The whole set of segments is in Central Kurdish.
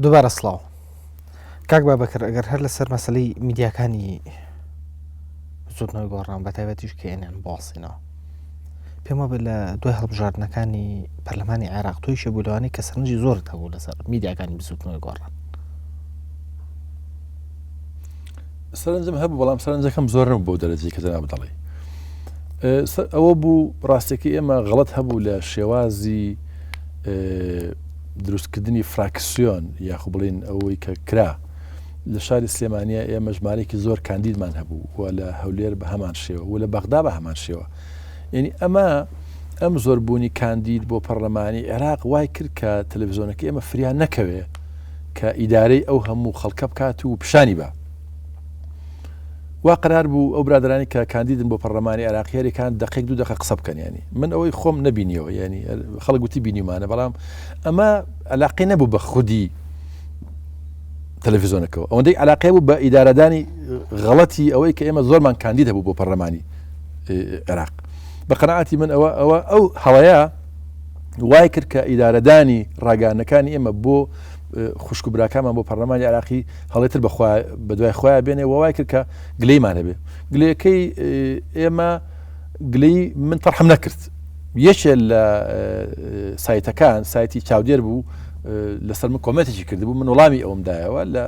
دووبارە سڵاو کاک بابەکر ئەگەر هەر لەسەر مەسلەی میدیاکانی زودنەوەی گۆڕان بە تایبەتیش کێنیان باسیینەوە پێمە بە لە دوای هەڵبژاردنەکانی پەرلەمانی عێراق توی شەبولوانی کە سەرنجی زۆرت هەبوو لەسەر میدیاکانی بزودنەوەی گۆڕان سەرنجم هەبوو بەڵام سەرنجەکەم زۆر نەبوو بۆ دەرەجەی کە جەناب دەڵێ ئەوە بوو ڕاستێکی ئێمە غەڵەت هەبوو لە شێوازی دروستکردنی فراکسیۆن یاخو بڵین ئەوەی کە کرا لە شاری سلێمانیە ئێمە ژمارەیەکی زۆر کاندیدمان هەبوو و لە هەولێر بە هەمان شێوە و لە بەغدا بە هەمان شێوە یعنی ئەم زۆربوونی کاندید بۆ پەرلەمانی عێراق وای کرد کە تەلەڤیزۆنەکە ئێمە فریان نەکەوێ کە ئیدارەی ئەو هەموو خەڵکە بکات و پیشانی بە وا قرار بوو ئەو برادرانی کە کاندیدن بۆ پەرلەمانی عێراقیەکان دقیق 2 دقیقە قسە بکەن ینی من ئەوەی خۆم نەبینیەوە ینی خەڵک گوتی بینیمانە بەڵام ئەمە علاقی نەبوو بە خودی تەلەڤیزۆنەکەەوە ئەوەندەی علاقی بوو بە ئیدارەدانی غەڵەتی ئەوەی کە ئێمە زۆرمان کاندید هەبوو بۆ پەرلەمانی عێراق بە قەناعەتی من ئەو هەڵەیە وای کرد کە ئیدارەدانی ڕاگەیاندنەکانی ئێمە بۆ خوشکبراکانمان بۆ پەرلەمانی عێراقی هەڵێتر بە دوای خۆیان بێنێ وای کرد کە گلەیمان هەبێ گلەیەکەی ئێمە گلەی من تەرحەم نەکرد یەکێ لە سایتەکان سایتی چاودێر بوو لەسەر من کۆمنتێکی کردبوو من وەڵامی ئەومدایەوە لە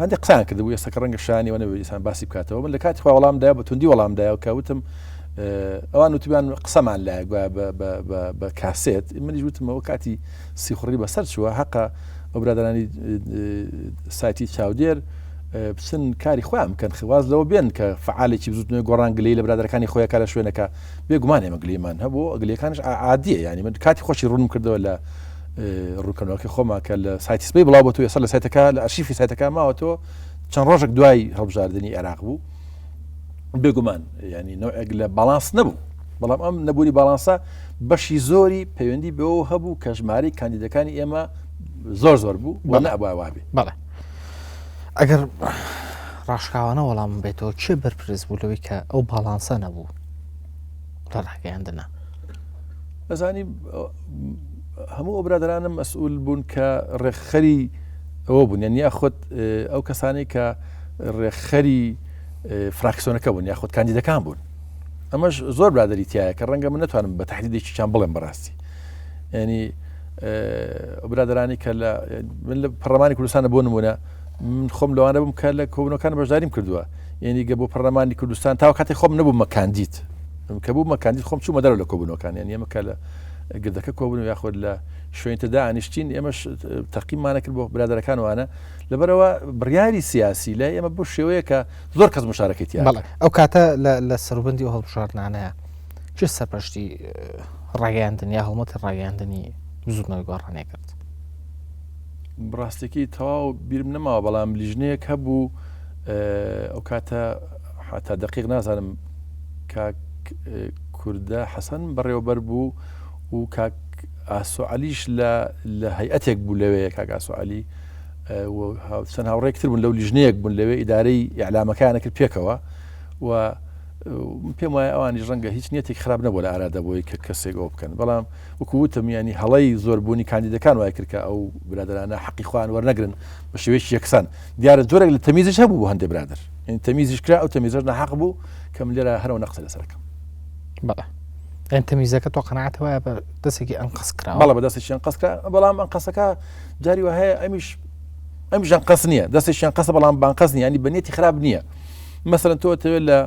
هەندێک قسان کردبوو ئێستاکە ڕەنگە شانی وەنە ئیسان باسی بکاتەوە من لە کاتی خوا وەڵامدایە بە توندی وەڵامدایە و کەوتم ئەوان وتیان قسەمان لایە بە کاسێت منیش وتمەوە کاتی سیخوڕی بەسەر چووە حەقا ئەو برادرانی سایتی چاودێر بچن کاری خۆیان بکەن خواز لەوە بێن کە فعالێکی بزوتنەوەی گۆڕان گلەی لە برادەکانی خۆیان کارە شوێنەکە بێگومان ئێمە گلەیمان هەبوو گلەکانش عادیە ینی من کاتی خۆشی ڕوونم کردەوە لە ڕوونکردنەوەی خۆمان کە لە سایتی سپەی بڵاو بۆ تۆ ێستا لە سایتەکە لە ئەرشیفی سایتەکە ماوەتەوە چەند ڕۆژێک دوای هەڵبژاردننی عێراق بوو بێگومان ینی نوعێک لە باڵانس نەبوو بەڵام ئەم نەبووری باڵانسە بەشی زۆری پەیوەندی بەوە هەبوو کە ژمارەی کاندیدەکانی ئێمە زۆر بوو وە نەبووە وابێ بەڵێ ئەگەر ڕاشکاوانە وەڵام بێتەوە چێ بەرپرس بوو لەوەی کە ئەو باڵانسە نەبوو لە ڕاگەیاندنە ئەزانی هەموو ئەو برادرانم مەسئول بوون کە ڕێکخەری ئەوە بوون یان یاخود ئەو کەسانی کە ڕێکخەری فراکسیۆنەکە بوون یاخود کاندیدەکان بوون ئەمەش زۆر برادری تایە کە ڕەنگە من نتوانم بە تحدیدێکیان بڵێم بەڕاستی ینی برادرانی کە من لە پەرلەمانی کوردستانە بۆ نمونە من خۆم لەوانە بووم کە لە کۆبوونەکان بەشداریم کردووە یعنی گە بۆ پەرلەمانی کوردستان تاو کاتی خۆم نەبوومە کاندید کە بوومە کاندید خۆم چوومە دەرەوە لە کۆبوونەکان یعنی ئێمە کە لە گردەکە کۆبوون یاخود لە شوێنتەدا ئانیشتین ئێمەش تەقیممانە کرد بۆ برادەرەکانوانە لەبەرەوە بڕیاری سیاسی لە ئێمە بۆ شێوەیە کە زۆر کەس مشارەکەیتیان ئەو کاتە لە سەروبەندی و هەڵبژاردنانەیە چه سەرپەشتی ڕاگەیاندن یا هەڵمەتی ڕاگەیاندنی زودنەوەی گۆڕانێ کرد بڕاستێکی تەواو بیرم نەماوە بەڵام لیژنەیەک هەبوو ئەو کاتە حتا دقیق نازانم کاک کوردە حەسەن بەڕێوەبەر بوو و کاک ئاسوعەلیش لە هەیئەتێک بوو لەوەیە کاک ئاسوعەلی چەند هاوڕێکتر بوون لەو لیژنەیەک بوون لەوێ ئیدارەی ئیعلامەکانە کرد پێکەوە و پێم وایە ئەوانی ڕەنگە هیچ نیەتێک خراپ نەبوو لە ئارادە بۆی کە کەسێک ئەوە بکەن بەڵام وەکووتم ینی هەڵەی زۆربوونی کاندیدەکان وای کرد کە ئەو برادرانە حەقی خۆیان وەرنەگرن بە شێوەیەکی یەکسان دیارە زۆرێک لە تەمیزش هەبوو بۆ هەندێک برادر یعنی تەمیزیش کرا ئەو تەمیزەش ناحەق بوو کە من لێرە هەرەوە نەقسە لەسەرەکەم بەڵێ ئەن تەمیزەکە تۆ قەناعەتە وایە بە دەستێکی ئەنقەس کراوە بەڵێ بە دەستێکی ئەنقەس کرا بەڵام ئەنقەسەکە جاری وە هەیە ئەمیش ئەنقەس نییە دەستێکی ئەنقەسە بەڵام بانقەس نییە ینی بەنیەتی خراپ نییە مەسەڵەن تۆ دەوێت لە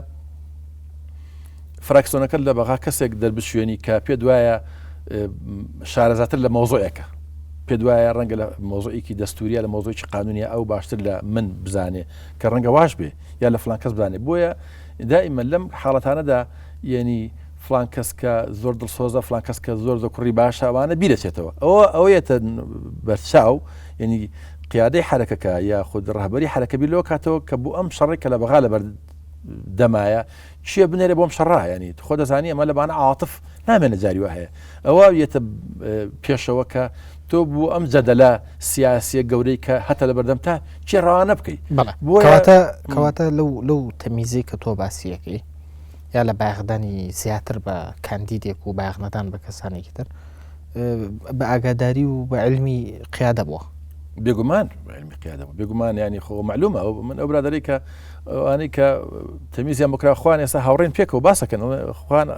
فراکسیۆنەکە لە بەغا کەسێک دەربشوێنی کە پێ دوایە شارەزاتر لە مۆزۆیەکە پێ دوایە ڕەنگە لە مۆزۆیەکی دەستوریە لە مۆزۆیکی قانونیە ئەو باشتر لە من بزانێ کە ڕەنگە واش بێ یا لە فلان کەس بزانێ بۆیە دائیمەن لەم حاڵەتانەدا یعنی فلان کەس کە زۆر دڵسۆزە فلان کەس کە زۆر کوڕی باشە ئەوانە بیرەچێتەوە ئەوەیەتە بەرچاو یعنی قیادەی حرەکەکە یا خود ڕەهبەری حرەکە بیر لەوە کاتەوە کە بوو ئەم شەڕێک کە لە بەغا لەبەر دەمایە چیە بنێرە بۆم شەڕا ینی خۆ دەزانی ئەمە لەبانە عاتف نامێنە جاری وە هەیە ئەوە یەتە پێشەوە کە تۆ بوو ئەم جەدەلە سیاسیە گەورەی کە هەتە لە بەردەم تا چێ ڕەوانە بکەیت کەواتە لەو تەمیزەی کە تۆ باسیەکەی یا لە باغدانی زیاتر بە کاندیدێک و باغنەدان بە کەسانێکی تر بە ئاگاداری و بە علمی قیادە بووە بێگومان علمی قیادەوە بێگومان ینی خۆ معلومە من ئەو برادەی کە ئەوانەی کە تەمیزیان بۆ کراوەخوان ئێستا هاوڕێن پێکەوە باسەکەن خوان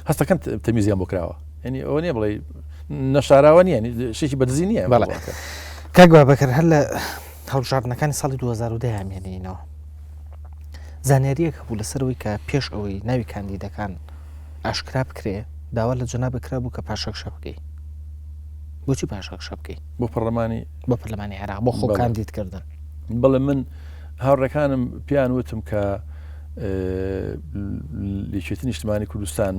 هەستەکەن تەمیزیان بۆ کراوە ینی ئەوە نیە بڵێ نەشاراوە نیە شێکی بەدزی نییە کاک بابەکر هەر لە هەڵبژاردنەکانی ساڵی 2010 هامێنینەوە زانیاریەک بوو لەسەرەوەی کە پێش ئەوەی ناوی کاندیدەکان ئاشکرا بکرێ داوا لە جەناب بکرا بوو کە پاشەک شە بکەی بۆچی پاشەک شە بکەی بۆ پەرلەمانی عێراق بۆ خۆ کاندیدکردن بەڵێ من هاوڕەکانم پیان وتم کە لیچێتی نیشتمانی کوردستان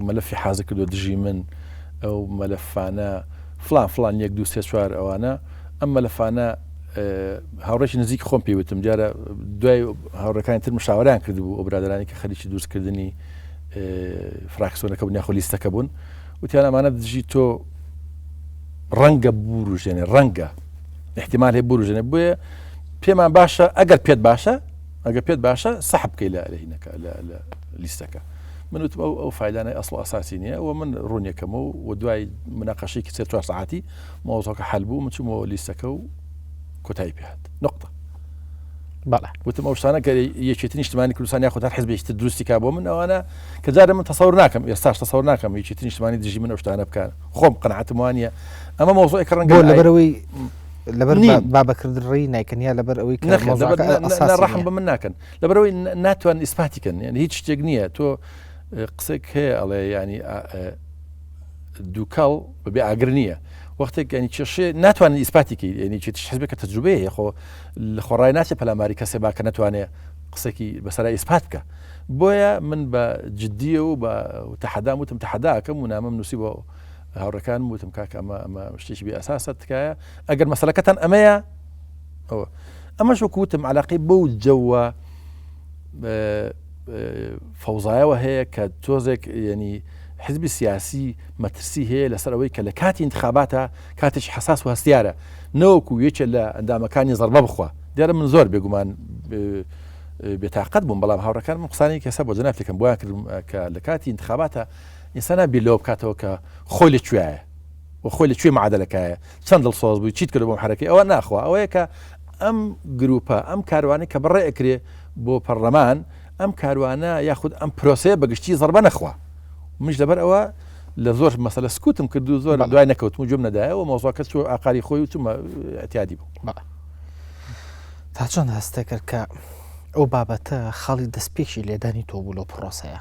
مەلەفی حازە کردو دژی من ئەو مەلەفانە فلان 1 2 3 4 ئەوانە ئەم مەلەفانە هاوڕێکی نزیک خۆم پێوتم دیارە دوای هاوڕەکانی تر مشاوەریان کردبوو ئەو برادرانی کە خەریکی دروستکردنی فراکسیۆنەکە بوون یاخۆ لیستەکە بوون وتیان ئەمانە دژی تۆ ڕەنگە بوروژێنێ ڕەنگە احتیمال هەیە بوروژێنێ بۆیە پێمان باشە ئەگەر پێت باشە سەحب بکەی لە هینەکە لە لیستەکە من وتم ئەو فایدانەی ئەسڵ ئەساسی نییە و من ڕوونیەکەمەوە و دوای مناقەشەیەکی 3 ساعتی مۆزۆکە حەل بوو من چوومەوە لیستەکە و کۆتایی پێهات نقطە بەڵێ وتم ئەو شتانە کە یەکێتی نیشتمانی کوردستان یاخۆ هەر حیزبێکی دروستی کا بۆ من ئەوانە کە جارە من تەسەور ناکەم ئێستاش تەسەور ناکەم یەکێتی نیشتمانی دژی من ئەو شتانە بکەن خۆم قەنەعەتم وانە ئەمە مۆزۆی کە ڕەنگە لەبەرەوەی لەبەر بابەکردڕی نایکەنیا لەبەر ئەوەی ڕەحم بە من ناکەن لەبەرەوەی ناتوان ئیسپاتیکەن یعنی هیچ شتێک نییە تۆ قسێک هەیە ئەڵێ ینی دووکەڵ بەبێ ئاگر نییە وەختێک ینی کێشێ ناتوانێت ئیسپاتیکی ینی چێتیش حزبێکە تەجروبەیە خۆ لە خۆڕای ناچێت پەلاماری کەسێ باکە ناتوانێت قسێکی بەسەرای ئیسپات بکە بۆیە من بە جددیە و بە تەحەدام وتم تەحەداکەم و نامەم نووسی بۆ هاوڕەکانم وتم کاکە ئەمە شتێکی بێ ئەساسە تکایە ئەگەر مەسەلەکەتان ئەمەیە ئەمەش وەکو وتم عەلاقەی بەو جەوە فەوزایەوە هەیە کە تۆزێک ینی حزبی سیاسی مەترسی هەیە لەسەر ئەوەی کە لە کاتی انتخاباتە کاتێک حساس و هەستیارە نەوەکو یەکێ لە ئەندامەکانی زەربە بخوا دیارە من زۆر بێگومان بێتاقەت بووم بەڵام هاوڕەکان من قسانی کەسە بۆ جەنابێکم بۆیان کردم کە لە کاتی انتخاباتە ئینسانە بیلۆ بکاتەوە کە خۆی لەکوێیە و خۆی لەکوێ معادلەکایە چەند دڵسۆز بووی چیت کرد بۆم حرەکەی ئەوە ناخوا ئەوەیە کە ئەم گروپە ئەم کاروانی کە بڕێ ئەکرێ بۆ پەرلەمان ئەم کاروانە یاخود ئەم پرۆسەیە بەگشتی زەربە نەخوا مش لەبەر ئەوە لە زۆر مەسەلە سکوتم کرد و زۆر دوای نەکەوتم و جۆم نەدایەوە مۆزۆکە چوە ئاقاری خۆی و چوومە ئەتیادی بوو تا چۆن هەستە کرد کە ئەو بابەتە خاڵی دەستپێکی لێدانی تۆ بوو لەو پرۆسەیە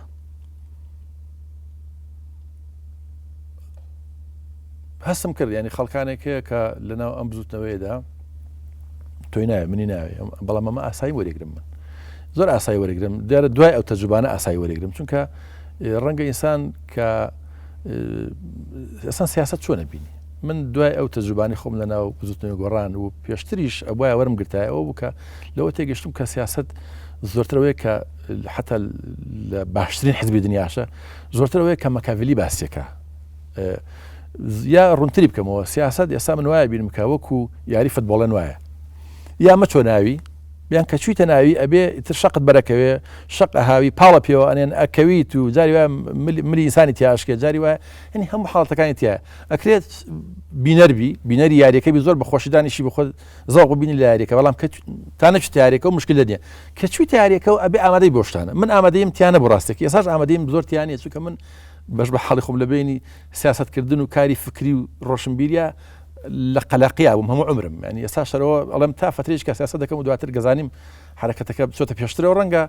هەستم کرد ینی خەڵکانێک هەیە کە لەناو ئەم بزوتنەوەیدا تۆی ناوێ منی ناوێ بەڵام ئەمە ئاسایی وەرەگرم من زۆر ئاسایی وەرەگرم دیارە دوای ئەو تەجوبانە ئاسایی وەرەگرم چونکە ڕەنگە ئینسان کە ئەسان سیاست چۆنە بینی من دوای ئەو تەجوبانی خۆم لەناو بزوتنەوەی گۆڕان و پێشتریش ئەوایە وەرم گرتایە ئەوە بووکە لەوە تێگەشتم کە سیاست زۆرترەوەی کە حتا لە باشترین حزبی دنیاشە زۆرترەوەی کە مەکاڤلی باسیەکە یا ڕوونتری بکەمەوە سیاست ئێستا من وایە بینم کە وەکو یاری فوتبۆڵەن وایە یا مەچۆ ناوی بیان کە چویتە ناوی ئەبێ تر شەقت بەرەکەوێ شەق ئەهاوی پاڵە پێوە ئەنێن ئەکەویت و جاری وایە ملی ئینسانی تیاشکێ جاری وایە هەنی هەموو حاڵەتەکانی تایە ئەکرێت بینەری یاریەکەی زۆر بە خۆشیدانیشی بخۆ زەوق بینی لە یاریەکە بەڵام تا نەچوت یاریەکە و مشکل دەنیە کە چویتە یاریەکە و ئەبێ ئامادەی بۆ شتانە من ئامادەیم تیانە بۆ ڕاستێکی ئێساش ئامادەیم زۆر تیانە چونکە من بەش بە حاڵی خۆم لە بینی سیاستکردن و کاری فکری و ڕۆشنبیریە لە قەلاقیا بووم هەموو عمرم ینی ئێستا شەرەوە ئەڵێم تا فترێک کە سیاست دەکەم و دواتر گەزانیم حرەکەتەکە بچۆتە پێشترەوە ڕەنگە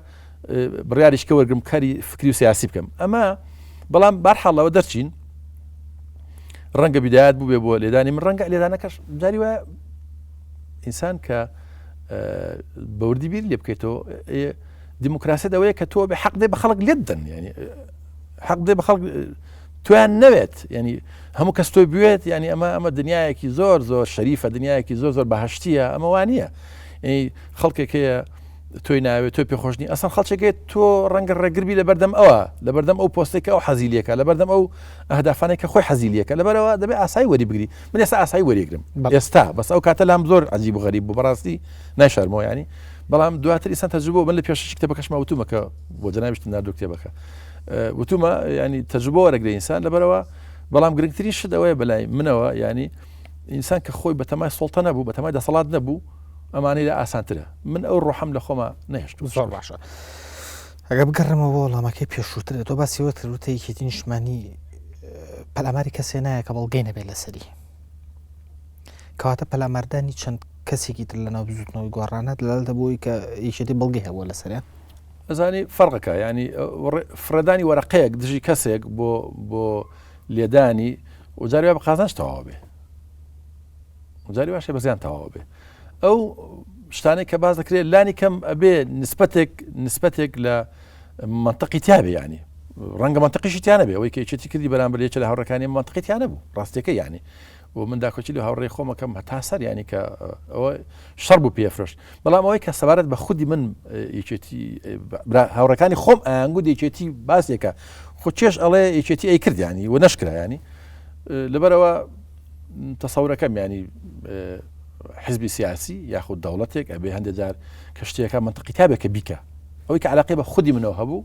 بڕیاریشکە وەرگرم کاری فکری و سیاسی بکەم ئەمە بەڵام بەرحاڵەوە دەرچین ڕەنگە بیدایەت بوو بێ بۆ لێدانی من ڕەنگە لێدانەکەش جاری وایە ئینسان کە بەوردی بیر لێ بکەیتەوە دیموکراسی ئەوەیە کە تۆ بێ حەق دێ بە خەڵک لێت دەن ینی حەق دێ بە خەڵک تویان نەوێت ینی هەموو کەس تۆی بوێت ینی ئەمە دنیایەکی زۆر زۆر شەریفە دنیایەکی زۆر زۆر بەهەشتیە ئەمە وانە خەڵکێک هەیە تۆی ناوێت تۆی پێخۆشنی ئەسان خەڵچێکێت تۆ ڕەنگە ڕێگربی لە بەردەم ئەوە لە بەردەم ئەو پۆستێکە ئەو حەزیلیەکە لە بەردەم ئەو ئەهدافانێکە خۆی حەزیلیەکە لەبەرەوە دەبێت ئاسایی وەری بگری من ئێستا ئاسایی وەریگرم ئێستا بەس ئەو کاتە لام زۆر عەجیب و غەریب بوو بەڕاستی ناشارمەوە ینی بەڵام دواتر ئینسان تەجروبە من لە پێشەش کتێبەکەشما وتومەکە بۆ جەنابیشتن ناردوو کتێبەکە وتومە ینی تەجروبە وەرەگرێ ئینسان لەبەرەوە بەڵام گرنگترین شت ئەوەیە بەلای منەوە ینی ئینسان کە خۆی بە تەمای سڵتە نەبوو بە تەمای دەسەڵات نەبوو ئەمانەی لە ئاسانترە من ئەو ڕۆحەم لە خۆمە نەهێشت زۆر باشە ئەگە بگەڕمەوە وەڵامەکەی پێشووترێت تۆ باسیوە تروتە یەکێتی نیشتمانی پەلاماری کەسێ نایە کە بەڵگەی نەبێت لەسەری کەواتە پەلاماردانی چەند کەسێکی تر لەناو بزوتنەوەی گۆڕانات لەلدا بۆی کە یەکێتی بەڵگەی هەبووە لەسەریان ئەزانی فەرقەکە ینی فرەدانی وەرەقەیەک دژی کەسێک بۆ لێدانی وجاری بە قازانش تەواو بێ وجاری باشێ بەزیان تەواو بێ ئەو شتانێک کە باز دەکرێت لانی کەم ئەبێ نسبەتێک لە منطقی تیاابێ ینی ڕەنگە منطقیشی تیانە بێ ئەوەی کەچێتی کردی بەرامبەر یەکێ لە هاوڕەکانی منطقیتیانە بوو ڕاستیەکە ینی و من داکۆچی لە هاوڕێی خۆمەکەم هەتا سەر ینی کە ئەوە شەڕ بوو پێفرۆشت بەڵام ئەوەی کە سەبارەت بە خودی من یەکێتی هاوڕەکانی خۆم ئاگود یەکێتی باسێکە خۆ چێش ئەڵێ یەکێتی ئەی کردیانی و نەشکرا ینی لەبەرەوە تەسەورەکەم ینی حزبی سیاسی یاخود دەوڵەتێک ئەبێ هەندێک جار کە شتێکە منطقی تابێکە بیکە ئەوەی کە علاقەی بە خودی منەوە هەبوو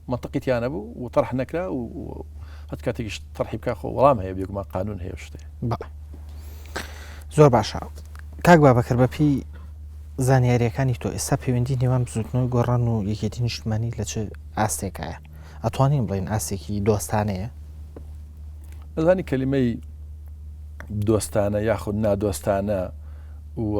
منطقیتیانە بوو و طرح نەکرا و هەت کاتێکیش طرحی بکە خۆ وەڵام هەیە بێگومان قانون هەیە شتێ زۆر باشە کاک بابەکر بەپی زانیاریەکانی تۆ ئێستا پەیوەندی نێوان بزوتنەوەی گۆڕان و یەکێتی نیشتمانی لە چ ئاستێکایە ئەتوانین بڵین ئاستێکی دۆستانەیە ئەزانی کەلیمەی دۆستانە یاخود نادۆستانە و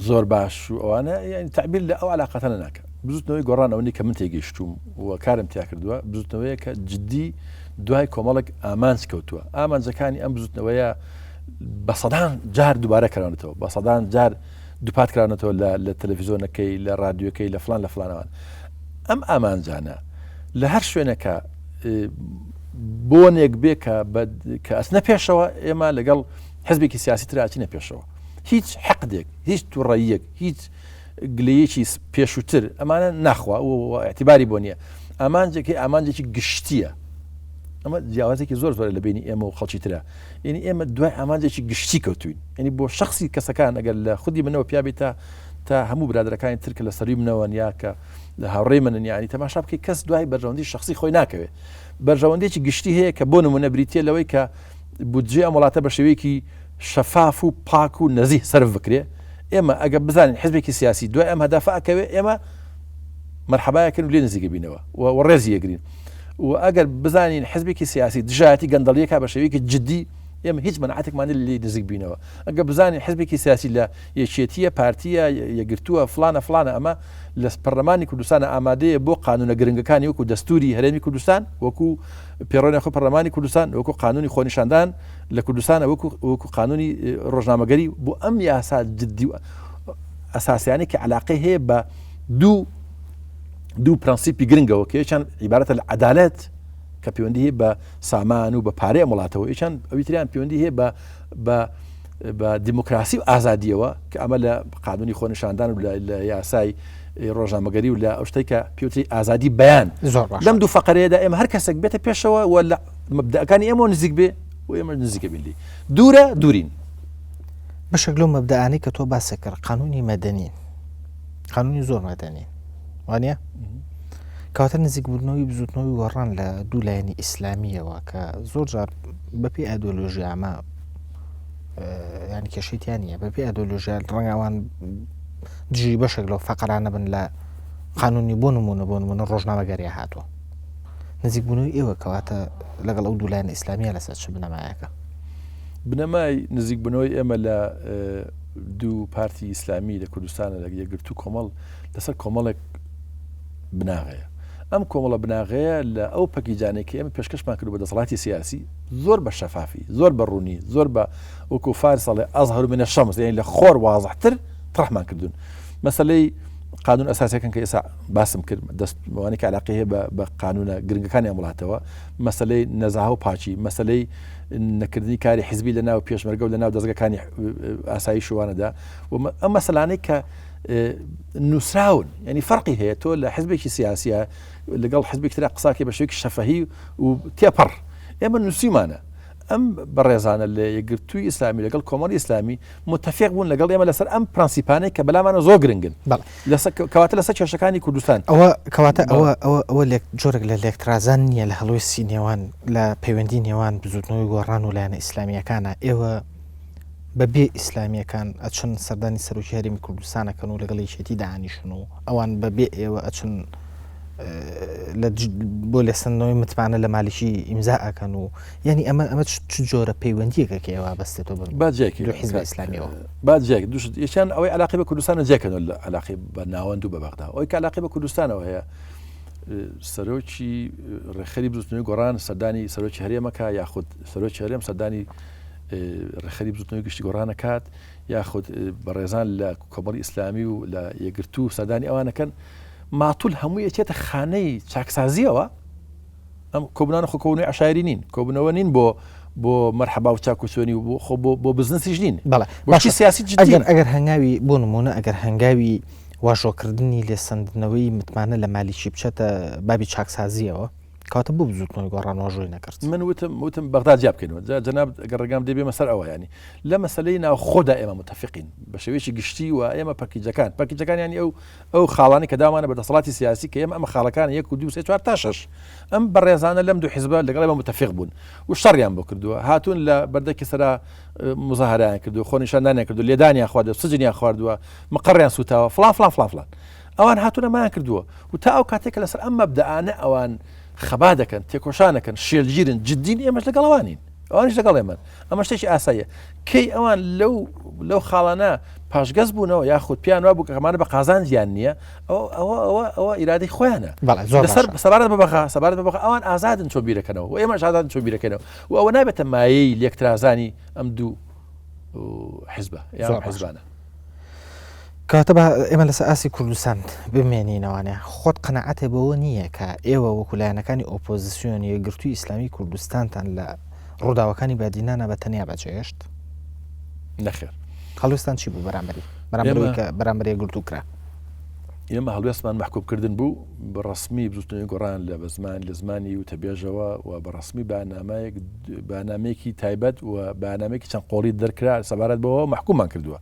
زۆر باش و ئەوانە ینی تعبیر لە ئەو علاقەتەنە ناکە بزوتنەوەی گۆڕانەوەنی کە من تێگەیشتوم و کارم تیا کردووە بزوتنەوەیە کە جددی دوای کۆمەڵک ئامانج کەوتووە ئامانجەکانی ئەم بزوتنەوەیە بە سەدان جار دووبارە کراونەتەوە بە سەدان جار دووپات کراونەتەوە لە تەلەڤیزۆنەکەی لە رادیۆکەی لە فلان لە فلانەوان ئەم ئامانجانە لە هەر شوێنەکە بۆنێک بێ کە ئەسنە پێشەوە ئێمە لەگەڵ حزبێکی سیاسی تراچینە پێشەوە هیچ حەقدێک هیچ تووڕەیەک هیچ گلەیەکی پێشووتر ئەمانە ناخوا و اعتیباری بۆ نییە ئامانجێکی گشتیە ئەمە جیاوازێکی زۆر زۆر لە بینی ئێمە و خەڵکی ترە یعنی ئێمە دوای ئامانجێکی گشتی کەوتوین ینی بۆ شخصی کەسەکان ئەگەر لە خودی منەوە پیابێت تا هەموو برادەکانی ترکە لە سەری منەوە یا کە لە هاوڕێی منن یانی تەماشا بکەی کەس دوای بەرژەوەندی شخصی خۆی ناکەوێت بەرژەوەندێکی گشتی هەیە کە بۆ نمونە بریتە لەوەی کە بودجێ ئەم وڵاتە بە شێوەیەکی شەفاف و پاک و نەزیه سەرف بکرێ ئێمە ئەگە بزانین حزبێکی سیاسی دوای ئەم هەدافەکەوێ ئێمە مەرحەبایەکەن و لێ نزیکە بینەوە و ڕێزی یەگرین و ئەگەر بزانین حزبێکی سیاسی دژایەتی گەندەڵیەکە بە شێوەیەکی جددی ئێمە هیچ مەنعەتێکمان لێ نزیک بینەوە ئەگە بزانین حزبێکی سیاسی لە یەکێتیە پارتیە یەگرتووە فلانە ئەمە لە پەرلەمانی کوردستانە ئامادەیە بۆ قانونە گرنگەکانی وەکو دەستوری هەرێمی کوردستان وەکو پێڕۆنی خۆ پەرلەمانی کوردستان وەکو قانونی خۆنیشاندان لە کوردستانە وەکو قانونی ڕۆژنامەگەری بۆ ئەم یاسا جددی ئەساسیانی کە علاقەی هەیە بە دوو پرەنسیپی گرنگەوە کە یەکیان عیبارەتە لە عەدالەت کە پەیوەندی هەیە بە سامان و بە پارەی وڵاتەوە یەکیان ئەویتریان پەیوەندی هەیە بە دیموکراسی و ئازادیەوە کە ئەمە لە قانونی خۆنیشاندان و لە یاسای ڕۆژنامەگەری و لە ئەو شتێک کە پێوتری ئازادی بەیان لەم دوو فەقەرەیەدا ئێمە هەر کەسێک بێتە پێشەوە و لە مەبدەئەکانی ئێمە نزیک بێ و ئێمە نزیکە بینلی دوورە دوورین بەشێک لەو مەبدەئانەی کە تۆ باسە کرد قانونی مەدەنی قانونی زۆر مەدەنی وانە کەواتە نزیکبوونەوەی بزوتنەوەی گۆڕان لە دوو لایەنی ئیسلامیەوە کە زۆر جار بەپێی ئایدۆلۆژیا ئەمە ینی کێشەیتیان نیە بەپێی ئایدۆلۆژیا ڕەنگاوان دژی بەشێک لەو فەقەرانە بن لە قانونی بۆ نمونە ڕۆژنامەگەریە هاتووە نزیکبوونەوەی ئێوە کەواتە لەگەڵ ئەو دوو لایەن ئیسلامیە لەسەر چ بنەمایەکە بنەمای نزیکبوونەوەی ئێمە لە دوو پارتی ئیسلامی لە کوردستانە لە یەکگرتوو کۆمەڵ لەسەر کۆمەڵێک بناغەیە ئەم کۆمەڵە بناغەیە لە ئەو پەکیجانێکی ئێمە پێشکەشمان کرد بە دەسەڵاتی سیاسی زۆر بە شەفافی زۆر بە ڕوونی زۆر بە وەکو فارسەڵێ ئەزهەر منە شەمس یعنی لە خۆر وازەحتر طرحمان کردوون مەسەلەی قانون ئەساسیەکان کە ئێستا باسم کرد دەستوانێک علاقەی هەیە بە قانونە گرنگەکانی ئەم وڵاتەوە مەسەلەی نەزاهە و پاچی مەسەلەی نەکردنی کاری حیزبی لە ناو پێشمەرگە و لە ناو دەستگاکانی ئاسایی شوانەدا ئەم مەسەلانەی کە نووسراون ینی فەرقی هەیە تۆ لە حزبێکی سیاسیە لەگەڵ حزبێکی ترا قساکی بە شێوەیەکی شەفەهی و تێپەڕ ئێمە نووسیمانە ئەم بەڕێزانە لە یەکگرتووی ئیسلامی لەگەڵ کۆمەڵی ئیسلامی متفق بوون لەگەڵ ئێمە لەسەر ئەم پرەنسیپانەی کە بەلامانە زۆر گرنگن کەواتە لەسەر کێشەکانی کوردستان کەواتە ئەوە جۆرێک لە لێکترازان نییە لە هەڵۆی سینێوان لە پەیوەندی نێوان بزوتنەوەی گۆڕان و لایەنە ئیسلامیەکانە ئێوە بەبێ ئیسلامیەکان ئەچن سەردانی سەرۆکی هەرێمی کوردستانەکەن و لەگەڵ یەکێتی داهانیشن و ئەوان بەبێ ئێوە ئەچن بۆ لێسەندنەوەی متمانە لە مالیکی ئیمزا ئەکەن و یعنی ئەمە چ جۆرە پەیوەندیەکە کە ئێوە بەستێتەوە باجێکی حیزب ئیسلامیەوە باجێک دوشت یەکیان ئەوەی علاقی بە کوردستانە جێکەن لە علاقی بە ناوەند و بە بەغدا ئەوەی کە علاقی بە کوردستانەوە هەیە سەرۆکی ڕێخەری بزوتنەوەی گۆڕان سەردانی سەرۆکی هەرێمەکە یاخود سەرۆکی هەرێم سەردانی ڕێخەری بزوتنەوەی گشتی گۆڕانەکات یاخود بەڕێزان لە کۆمەڵی ئیسلامی و لە یەکگرتوو سەردانی ئەوانەکەن ماتول هەمووی ئەچێتە خانەی چاکسازیەوە ئەم کۆبنانە خۆکەونی عشایری نین کۆبنەوە نین بۆ مەرحەبا و چاکوسۆنی و بۆ بزنسیش نین باشی سیاسی جدی ئەگەر هەنگاوی بۆ نمونە ئەگەر هەنگاوی واژۆکردنی لێسەندنەوەی متمانە لە مالیکی بچێتە بابی چاکسازیەوە کاتە بوو بزوتنەوەی گۆڕان واژۆی نەکرد من وتم بەغدا جیاب بکەینەوە جەناب ئەگەر ڕێگام دەبێ مەسەر ئەوە ینی لە مەسەلەی ناو خۆدا ئێمە متفقین بە شێوەیەکی گشتی و ئێمە پەرکیجەکان ینی ئەو خاڵانی کە دامانە بە دەسەڵاتی سیاسی کە ئێمە ئەمە خاڵەکان 1 2 3 4 تا 6 ئەم بەڕێزانە لەم دوو حیزبە لەگەڵ ئێمە متفق بوون و شەڕیان بۆ کردووە هاتوون لە بەردەکی سەرا مزاهرەیان کردو خۆنیشاندانیان کردو لێدانیان خواردووە سجنیان خواردووە مەقڕیان سوتاوە فلان ئەوان هاتوونە مایان کردووە و تا ئەو کاتێکە لەسەر ئەم مەبدەانە ئەوان خەبا دەکەن تێکۆشانەکەن شێلگیرن جددین ئێمەش لەگەڵەوانین ئەوانش لەگەڵ ئێمە ئەمە شتێکی ئاساییە کەی ئەوان لەو خاڵانە پاشگەز بوونەوە یاخود پیان وا بوو کە ئەمانە بە قازان زیان نییە ئەوە ئیرادەی خۆیانە سەبارەت بەبخە ئەوان ئازادن چۆن بیرەکەنەوە و ئێمەش ئازادن چۆن بیرەکەنەوە و ئەوە نابێتە مایەی لێکترازانی ئەم دوو حیزبە یان حیزبانە کاتە بە ئێمە لەسەر ئاسی کوردستان بمێنینەوانێ خۆت قەنەعەتێ بەوە نییە کە ئێوە وەکولایەنەکانی ئۆپۆزیسیۆن یەکگرتووی ئیسلامی کوردستانتان لە ڕووداوەکانی بادینانە بە تەنیا بەجێهێشت نەخێر هەڵوێستان چی بوو بەرامبەر یەکگرتوو کرا ئێمە هەڵوێستمان محکومکردن بوو بەڕسمی بزوتنەوەی گۆڕان لە زمانی و تەبێژەوە و بەڕسمی بەنامەیەکی تایبەت و بەنامێکی چەند قۆڵی دەرکرا سەبارەت بەوە محکوممان کردووە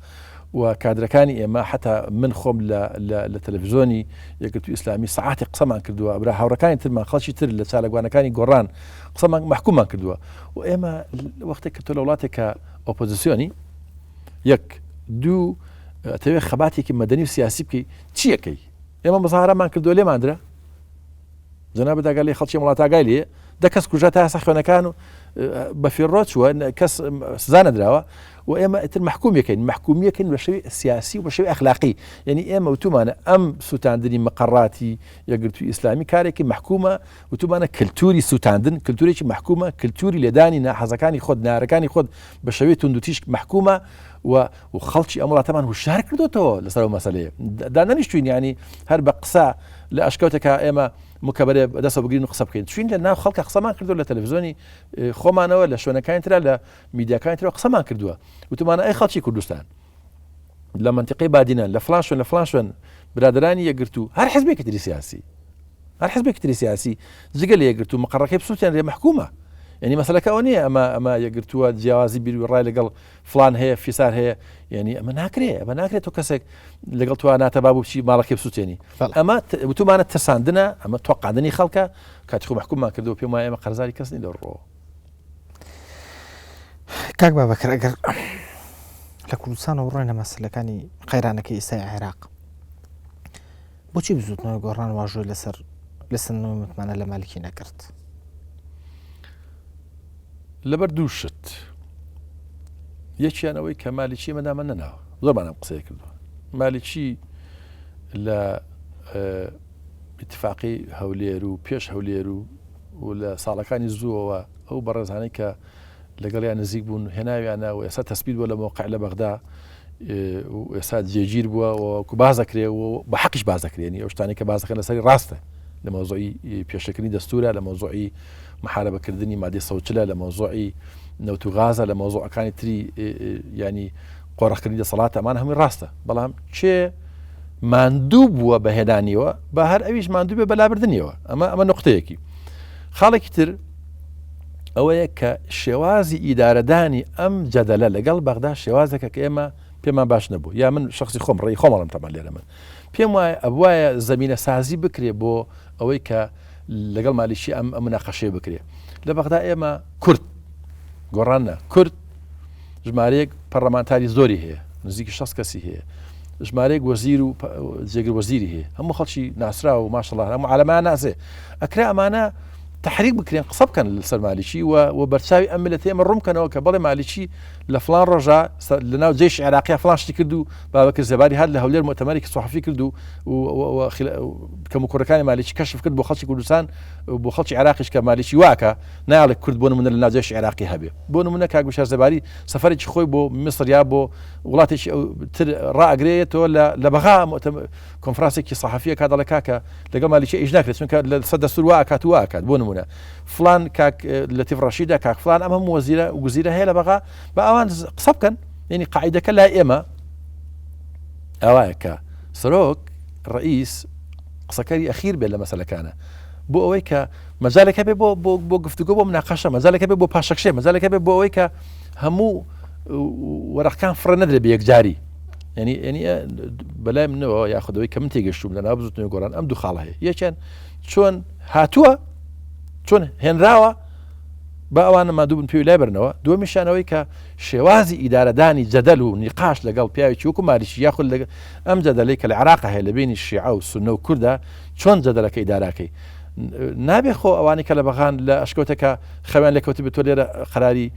و کادرەکانی ئێمە حتا من خۆم لە تەلەڤیزۆنی یەکگرتووی ئیسلامی سعاتی قسەمان کردووە برا هاوڕەکانی ترمان خەڵکی تر لە چالەگوانەکانی گۆڕان قسەمان محکوممان کردووە و ئێمە وەختێک کە تۆ لە وڵاتێکە ئۆپۆزیسیۆنی 1 2 ئەتەوێ خەباتێکی مەدەنی و سیاسی بکەی چیەکەی ئێمە مزاهرەمان کردووە لێماندرا جەناب داگای خەڵکی وڵاتاگای لێ دەکەس کوژە تا یاسا خوێنەکان و بە فێڕۆ چووە کەس سزا نەدراوە و ئێمە ئتر محکومیەکەین بە شێوی سیاسی و بە شێوی ئەخلاقی یعنی ئێمە وتومانە ئەم سووتاندنی مەقەڕاتی یەکگرتووی ئیسلامی کارێکی محکومە وتومانە کللتوری سووتاندن کللتورێکی محکومە کللتوری لێدانی ناحەزەکانی خۆت نارەکانی خۆت بە شێوەی توندوتیش محکومە و خەڵکی ئەم وڵاتەمان هوشار کردوتەوە لەسەر مەسەلەیە دانەنیشتوین ینی هەر بە قسە لە ئەشکەوتێکە ئێمە مکەبەرێ دەسە بگرین و قسە بکەین چین لە ناو خەڵکە قسەمان کردو لە تەلەڤیزۆنی خۆمانەوە لە شوێنەکانی ترا لە میدیاکانی ترەوە قسەمان کردووە وتمانە ئەی خەڵکی کوردستان لە منتیقی بادینە لە فلان شوێن برادرانی یەکگرتوو هەر حیزبێکی تری سیاسی جگە لە یەکگرتوو مەقەڕەکەی بسووتیان لێ محکومە ینی مەسەلەکە ئەوە نییە ئەمە یەکگرتووە جیاوازی بیر و ڕای لەگەڵ فلان هەیە فیسار هەیە ینی ئەمە ناکرێت تۆ کەسێک لەگەڵ تو ناتە بابوو چی ماڵەکەی بسووتێنی ئەمە وتمانە ترساندنە ئەمە تۆقاندنی خەڵکە کاتی خۆ محکوممان کردو پێم وایە ئێمە قەرزاری کەس نین دەڕۆ کاک بابەکر ئەگەر لە کوردستانەوە ڕۆینە مەسەلەکانی قەیرانەکەی ئێستای عێراق بۆچی بزوتنەوەی گۆڕان واژۆی لەسەر لەسەندنەوەی متمانە لە مالیکی نەکرد لەبەر دوو شت یەکیانەوەی کە مالیکی مەدامە نەناوە زۆرمانم قسەی کردووە مالیکی لە ئیتفاقی هەولێر و پێش هەولێر و لە ساڵەکانی زووەوە ئەو بەڕێزانەی کە لەگەڵیان نزیک بوون هێناویانە و ئێستا تەسبیت بووە لە مۆقع لە بەغدا و ئێستا جێگیر بووە و بازەکرێ و بە حەقیش بازەکرێنی ئەو شتانی کە بازەکەن لەسەری ڕاستە لە مۆزوعی پێشەکردنی دەستورە لە مۆزوعی محارەبەکردنی مادی سەوچلە لە مۆزوعی نەوت و غازە لە مۆزوعەکانی تری ینی قۆڕەخکردنی دەسەڵات ئەمان هەمووی ڕاستە بەڵام چێ ماندوو بووە بەهێنانیەوە بە هەر ئەویش ماندوو بێ بەلابردنیەوە ئەمە نقطەیەکی خاڵێکی تر ئەوەیە کە شێوازی ئیدارەدانی ئەم جەدەلە لەگەڵ بەغدا شێوازێکە کە ئێمە پێمان باش نەبوو یا من شخصی خۆم ڕێی خۆمەڵم تەمان لێرە من پێم وایە ئەوایە زەمینە سازی بکرێ بۆ ئەوەی کە لەگەڵ مالیشی ئەم مناقەشەیە بکرێ لە بەغدا ئێمە کورد گۆڕانە کورد ژمارەیەک پەرلەمانتاری زۆری هەیە نزیکی 6 کەسی هەیە ژمارەیەک وەزیر و جێگر وەزیری هەیە هەموو خەڵکی ناسرا و ماشەڵڵا هەموو عالەمان ناسێ ئەکرا ئەمانە تحریک بکرێن قسە بکەن لەسەر مالیکی و بەرچاوی ئەم ملەتە ئێمە ڕوومکەنەوە کە بەڵێ مالیکی لە فلان ڕۆژە لەناو جێش عێراقیە فلان شتی کرد و بابەکر زێباری هات لە هەولێر مؤتەمەرێکی سوحەفی کرد و کەم و کوڕەکانی مالیکی کەشف کرد بۆ خەڵکی کوردستان بۆ خەڵکی عێراقیش کە مالیکی واکە نایڵێ کورد بۆ نمونە لە ناو جێش عێراقی هەبێ بۆ نمونە کاک بشار زێباری سەفەرێکی خۆی بۆ میسر یا بۆ وڵاتێکی تر ڕائەگرێتەوە لە بەغا کۆنفرانسێکی سەحەفیە کا دەڵێ کاکە لەگەڵ مالیکی ئیش ناکرێت چونکە لە سەر دەستور واکات واکات بۆ نمونە فلان کاک لەتیف ڕەشیدە کاک فلان ئەمە وەزیرە و گوزیرە هەیە لە بەغا بە ئەوان قسە بکەن یعنی قاعیدەکە لای ئێمە ئەوایە کە سەرۆک ڕئیس قسەکەری ئەخیر بێت لە مەسەلەکانە بۆ ئەوەی کە مەجالێکە بێ بۆ گفتوگۆ بۆ مناقەشە مەجالێکە بێ بۆ پاشەکشێ مەجالێکە بێ بۆ ئەوەی کە هەموو وەرەقەکان فڕە نەدرێ بە یەکجاری ینی بەلای منەوە یاخودەوەی کە من تێگەشتوم لە ناو بزوتنەوەی گۆڕان ئەم دوو خاڵە هەیە یەکیان چۆن هاتووە چۆن هێنراوە بە ئەوانە مادوو بن پێی لای بەرنەوە دووەمیشانەوەی کە شێوازی ئیدارەدانی جەدەل و نیقاش لەگەڵ پیاوێکی وەکو مالیکی یاخود ئەم جەدەلەی کە لە عێراق هەیە لە بینی شیعە و سونە و کوردە چۆن جەدەلەکە ئیداراکەی نابێ خۆ ئەوانی کە لە بەغان لە ئەشکەوتەکە خەویان لەکەوتی بێت تۆ لێرە قەراری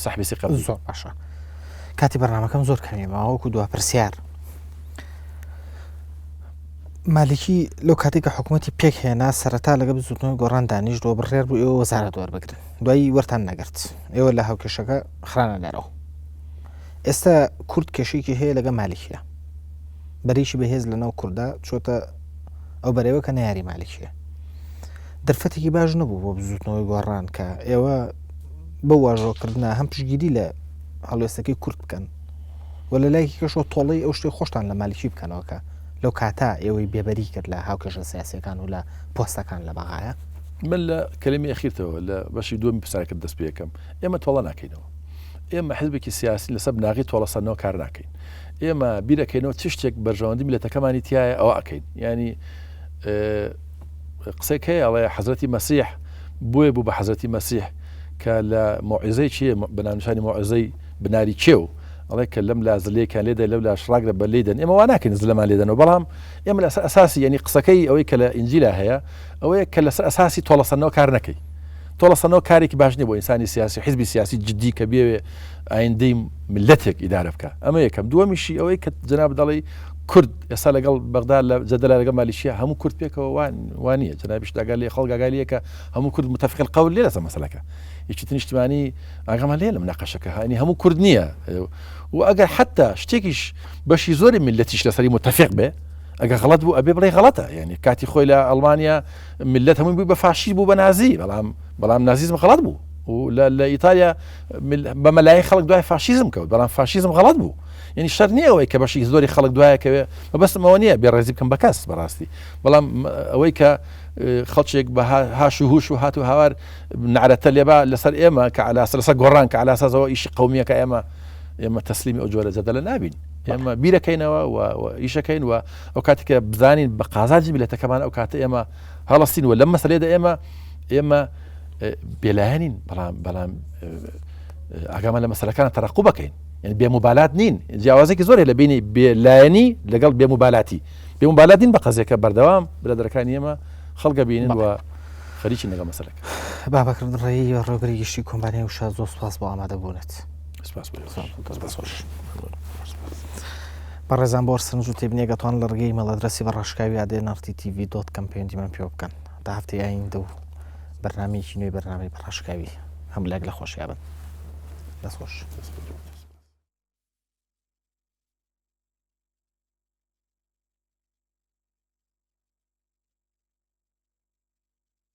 سەحبی سیقە زۆر باشە کاتی بەرنامەکەم زۆر کەمیمەوە وەکو دوا پرسیار مالیکی لەو کاتێککە حکوومەتی پێک هێنا سەرەتا لەگە بزوتنەوەی گۆڕان دانیشتەوە بڕێر بوو ئێوە وەزارەت وەربگرن دوایی وەرتان نەگرت ئێوە لە هاوکێشەکە خرانە لەرەوە ئێستا کورد کێشێکی هەیە لەگە مالیکیە بەریشی بەهێز لەناو کووردا چۆتە ئەو بەرەوە کە نەیاری مالیکیە دەرفەتێکی باش نەبوو بۆ بزوتنەوەی گۆڕان کە ئێوە بە واژۆکردنا هەم پشگیری لە هەڵوێستەکەی کورد بکەن و لە لایەکی کەشەوە تۆڵی ئەو شتێک خۆشتان لە مالیکی بکەنەوە کە لەو کاتا ئێوەی بێبەری کرد لە هاوکێشە سیاسیەکان و لە پۆستەکان لە بەغایە من لە کلمی ئەخیرتەوە لە بەشی دووەمی پرسیارەکەت دەست پێ یەکەم ئێمە تۆڵە ناکەینەوە ئێمە حزبێکی سیاسی لەسەر بناغی تۆڵەسەرنەوە کار ناکەین ئێمە بیرەکەینەوە چ شتێک بەرژەوەندی میلەتەکەمانی تایە ئەوە ئەکەین ینی قسەی هەیە ئەڵێ حەزرەتی مەسیح بۆیە بوو بە حەزرەتی مەسیح کە لە مۆعیزەی چیە بەنامنیشانی مۆعیزەی بناری چێ و ئەڵێ کە لەم لا زلەیەکان لێدە لەو لا شڕاگرە بە لێدەن ئێمە وا ناکەین زلەمان لێدەنەوە بەڵام ئێمە لەسەر ئەساسی ینی قسەکەی ئەوەی کە لە ئینجیلا هەیە ئەوەیە کە لەسەر ئەساسی تۆڵەسەرنەوە کار نەکەی تۆڵەسەرنەوە کارێکی باش نیە بۆ ئینسانی سیاسی حیزبی سیاسی جددی کە بێوێ ئایندەی ملەتێک ئیدارە بکە ئەمە یەکەم دووەمیشی ئەوەی کە جەناب دەڵێ کورد ئێستا لەگەڵ بەغدا لە جەدەلا لەگەڵ مالیشیە هەموو کورد پێکەوە وانە جەنابیش داگال لێ خەڵک ئاگالیە کە هەموو کورد متفق القول لێ لەسەر مەسەلەکە یەکی نیشتیمانی ئاگامان لێ لە مناقەشەکە هەنی هەموو کورد نییە و ئەگەر حتا شتێکیش بەشی زۆری ملەتیش لەسەری متفق بێ ئەگە غەڵەت بوو ئەبێ بڵێ غەڵەتە یعنی کاتی خۆی لە ئەڵمانیا ملت هەمووی بوو بە فاشیست بوو بە نازی بەڵام نازیزم غەڵەت بوو و لە ئیتالیا بە مەلای خەڵک دوای فاشیزم کەوت بەڵام فاشیزم غەڵەت بوو یعنی شەر نییە ئەوەی کە بەشی زۆری خەڵک دوایەکەوێ بەبەستمەوە نییە بێڕێزی بکەم بە کەس بەڕاستی بەڵام ئەوەی کە خەڵچێک بە هاش و هوش و هات و هاوار نعرەتە لێبا لەسەر ئێمە کە علاسە لەسەر گۆڕان کە علاسازەوە ئیشی قەومیەکە ئێمە تەسلیمی ئەو جۆرە جەدەلە نابین ئێمە بیرەکەینەوە و ئیشەکەین و ئەو کاتێککە بزانین بە قازانجی میلەتەکەمان ئەو کاتە ئێمە هەڵەستین و لەم مەسەلێدا ئێمە بێلایەنین بەڵام ئاگامان لە مەسەلەکان تەرەقوب بکەین یعنی بێموبالات نین جیاوازێکی زۆرە لە بینی بێلایەنی لەگەڵ بێموبالاتی بێموبالات نین بە قەزێکە بەردەوام برادەرەکانی ئێمە خەڵگە بینن و خەریکی لەگەڵ مەسەلەکە بابەکرد ڕێی ڕێگەری گشتی کۆمپانیای وشە زۆر سپاس بۆ ئامادەبوونێت بەڕێزان بۆ سنج و تێبنیەگەتوان لە ڕگەی مەڵەدرەسی بە ڕاشکاوی adnrttv.com پەیوەندیمان پێوە بکەن تا هەفتەی ئایندە و بەرنامەیەکی نوێی بەرنامەی بە ڕاشکاوی هەموو لەک لە خۆشیابن دەستخۆش.